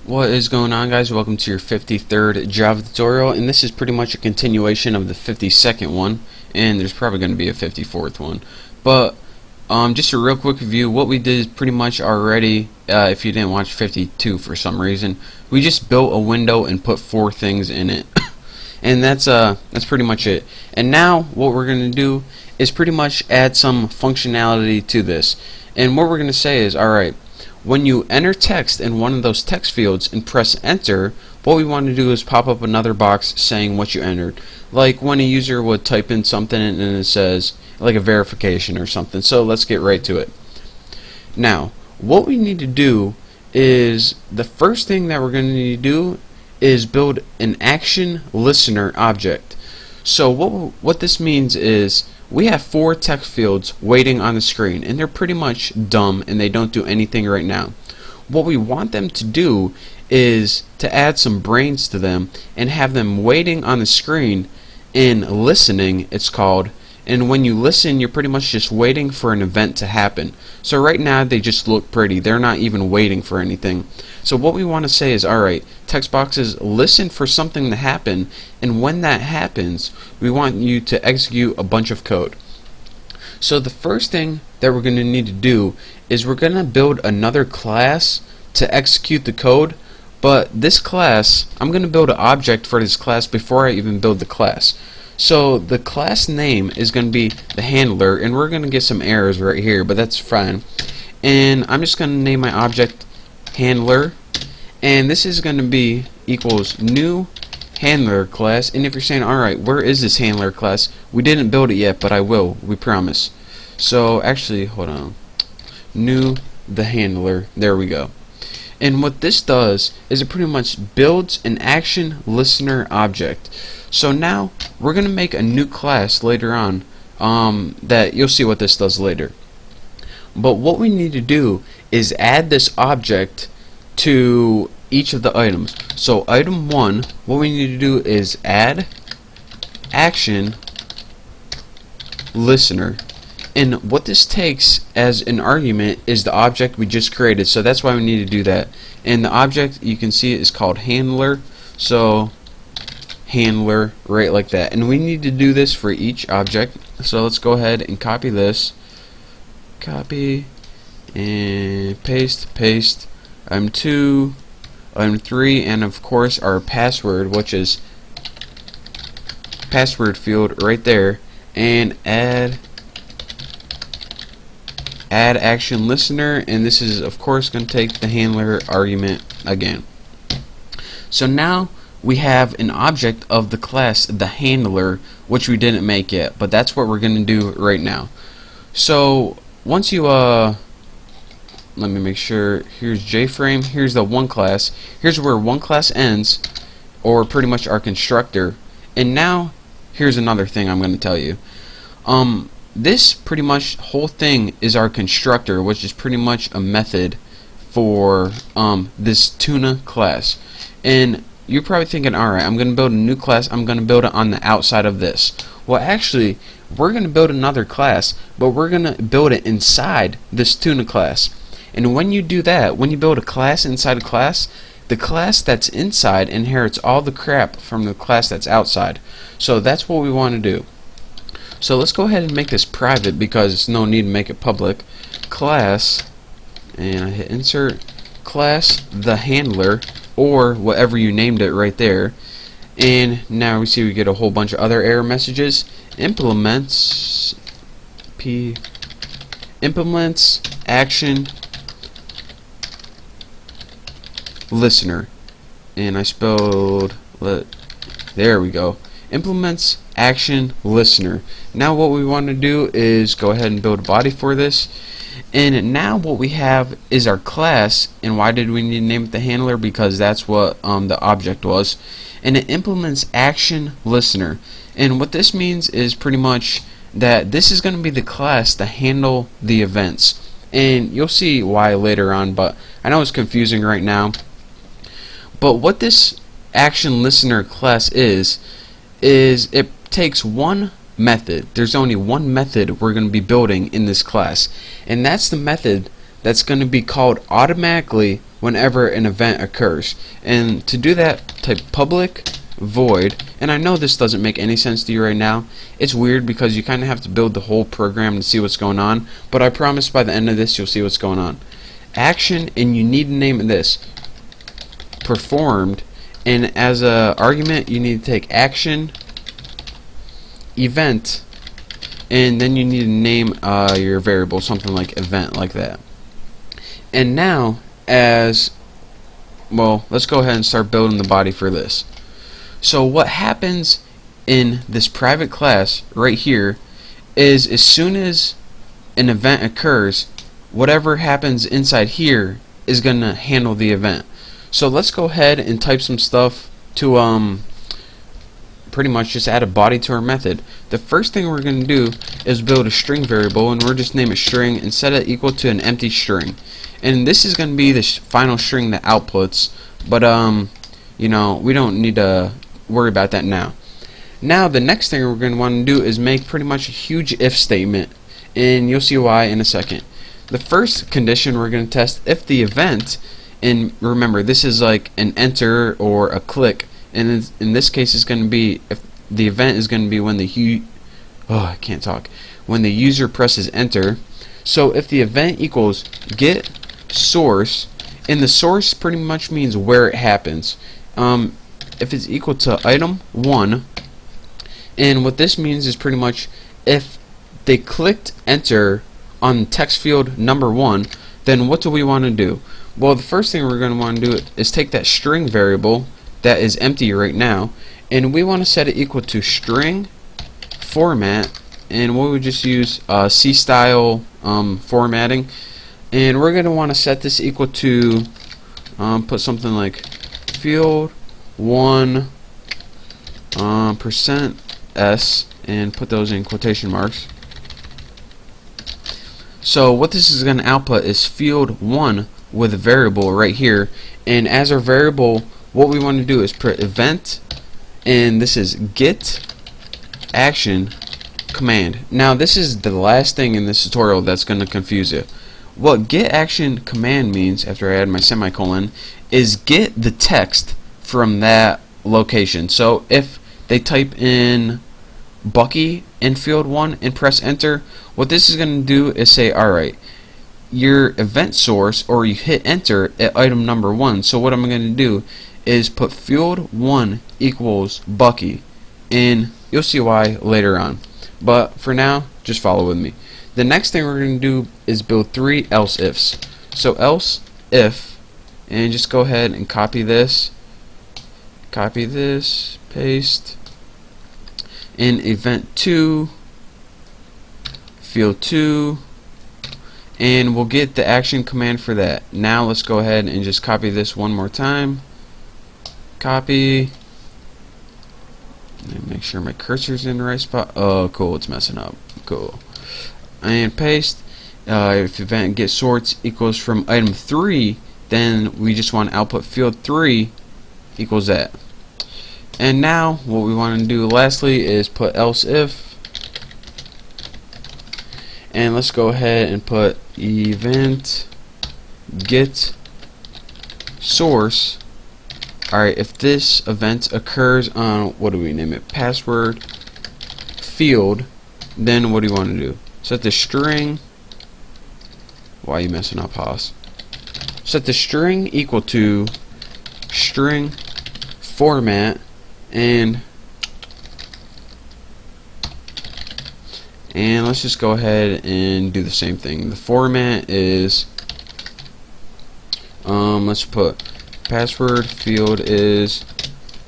What is going on, guys? Welcome to your 53rd Java tutorial, and this is pretty much a continuation of the 52nd one, and there's probably going to be a 54th one. But just a real quick review. What we did is pretty much already, if you didn't watch 52 for some reason, we just built a window and put 4 things in it. And that's pretty much it. And now what we're going to do is pretty much add some functionality to this. And what we're going to say is, alright, when you enter text in one of those text fields and press enter, what we want to do is pop up another box saying what you entered. Like when a user would type in something and it says like a verification or something. So let's get right to it. Now, what we need to do is, the first thing that we're going to need to do is build an action listener object. So what this means is we have 4 text fields waiting on the screen, and they're pretty much dumb and they don't do anything right now. What we want them to do is to add some brains to them and have them waiting on the screen and listening, it's called. And when you listen, you're pretty much just waiting for an event to happen. So right now they just look pretty. They're not even waiting for anything. So what we want to say is, alright, text boxes, listen for something to happen, and when that happens, we want you to execute a bunch of code. So the first thing that we're going to need to do is we're going to build another class to execute the code. But this class, I'm going to build an object for this class before I even build the class. So the class name is going to be the handler, and we're going to get some errors right here, but that's fine. And I'm just going to name my object handler, and this is going to be equals new handler class. And if you're saying, alright, where is this handler class? We didn't build it yet, but I will, we promise. So actually, hold on, new the handler, there we go. And what this does is it pretty much builds an action listener object. So now we're going to make a new class later on that you'll see what this does later. But what we need to do is add this object to each of the items. So item 1, what we need to do is add action listener. And what this takes as an argument is the object we just created. So that's why we need to do that. And the object, you can see it is called handler. So handler, right like that. And we need to do this for each object. So let's go ahead and copy this. Copy and paste. Item 2, item 3, and of course our password, which is password field right there. And add action listener, and this is of course going to take the handler argument again. So now we have an object of the class the handler, which we didn't make yet, but that's what we're going to do right now. So once you let me make sure, here's JFrame, here's the one class, here's where one class ends, or pretty much our constructor. And now here's another thing I'm going to tell you. This pretty much whole thing is our constructor, which is pretty much a method for this tuna class. And you're probably thinking, alright, I'm going to build a new class, I'm going to build it on the outside of this. Well, actually, we're going to build another class, but we're going to build it inside this tuna class. And when you do that, when you build a class inside a class, the class that's inside inherits all the crap from the class that's outside. So that's what we want to do. So let's go ahead and make this private because there's no need to make it public. Class, and I hit insert, class the handler, or whatever you named it right there. And now we see we get a whole bunch of other error messages. Implements action listener, and I spelled there we go. Implements action listener. Now what we want to do is go ahead and build a body for this. And now what we have is our class. And why did we need to name it the handler? Because that's what the object was. And it implements action listener. And what this means is pretty much that this is going to be the class to handle the events. And you'll see why later on, but I know it's confusing right now. But what this action listener class is it takes one method. There's only one method we're going to be building in this class, and that's the method that's going to be called automatically whenever an event occurs. And to do that, type public void, and I know this doesn't make any sense to you right now. It's weird because you kind of have to build the whole program to see what's going on, but I promise by the end of this you'll see what's going on. Action, and you need to name this performed, and as a argument you need to take action event, and then you need to name your variable something like event, like that. And now, as well, let's go ahead and start building the body for this. So what happens in this private class right here is, as soon as an event occurs, whatever happens inside here is going to handle the event. So let's go ahead and type some stuff to pretty much just add a body to our method. The first thing we're going to do is build a string variable, and we're just name it string and set it equal to an empty string. And this is going to be the final string that outputs, but you know, we don't need to worry about that now. Now the next thing we're going to want to do is make pretty much a huge if statement, and you'll see why in a second. The first condition we're going to test if the event, and remember this is like an enter or a click, and in this case it's going to be, if the event is going to be when when the user presses enter. So if the event equals get source, and the source pretty much means where it happens, if it's equal to item 1, and what this means is pretty much if they clicked enter on text field number 1, then what do we want to do? Well, the first thing we're going to want to do is take that string variable that is empty right now, and we want to set it equal to string format, and we would just use C style formatting, and we're going to want to set this equal to put something like field 1 %s, and put those in quotation marks. So what this is going to output is field 1 with a variable right here, and as our variable what we want to do is put event, and this is get action command. Now this is the last thing in this tutorial that's going to confuse you. What get action command means, after I add my semicolon, is get the text from that location. So if they type in Bucky in field 1 and press enter, what this is going to do is say, alright, your event source, or you hit enter at item number 1. So what I'm going to do is put field 1 equals Bucky, and you'll see why later on. But for now, just follow with me. The next thing we're going to do is build 3 else ifs. So else if, and just go ahead and copy this, paste, in event 2, field 2, and we'll get the action command for that. Now let's go ahead and just copy this one more time. Copy, and make sure my cursor's in the right spot. Oh cool, it's messing up. Cool. And paste. If event get sorts equals from item 3, then we just want to output field 3 equals that. And now what we want to do lastly is put else if, and let's go ahead and put event get source. Alright, if this event occurs on, what do we name it, password field, then what do you want to do? Set the string, why are you messing up, Haas? Set the string equal to string format, and let's just go ahead and do the same thing. The format is, let's put password field is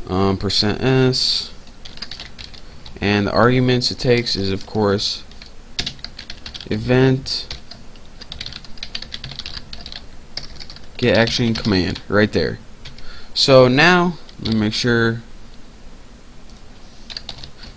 %s, and the arguments it takes is of course event get action command right there. So now let me make sure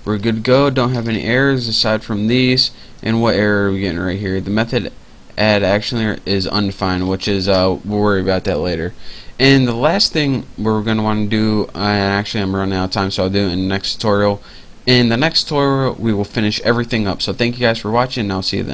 we're good to go, don't have any errors aside from these. And what error are we getting right here? The method add ActionListner is undefined, which is we'll worry about that later. And the last thing we're going to want to do, and actually I'm running out of time, so I'll do it in the next tutorial. In the next tutorial we will finish everything up. So thank you guys for watching, and I'll see you then.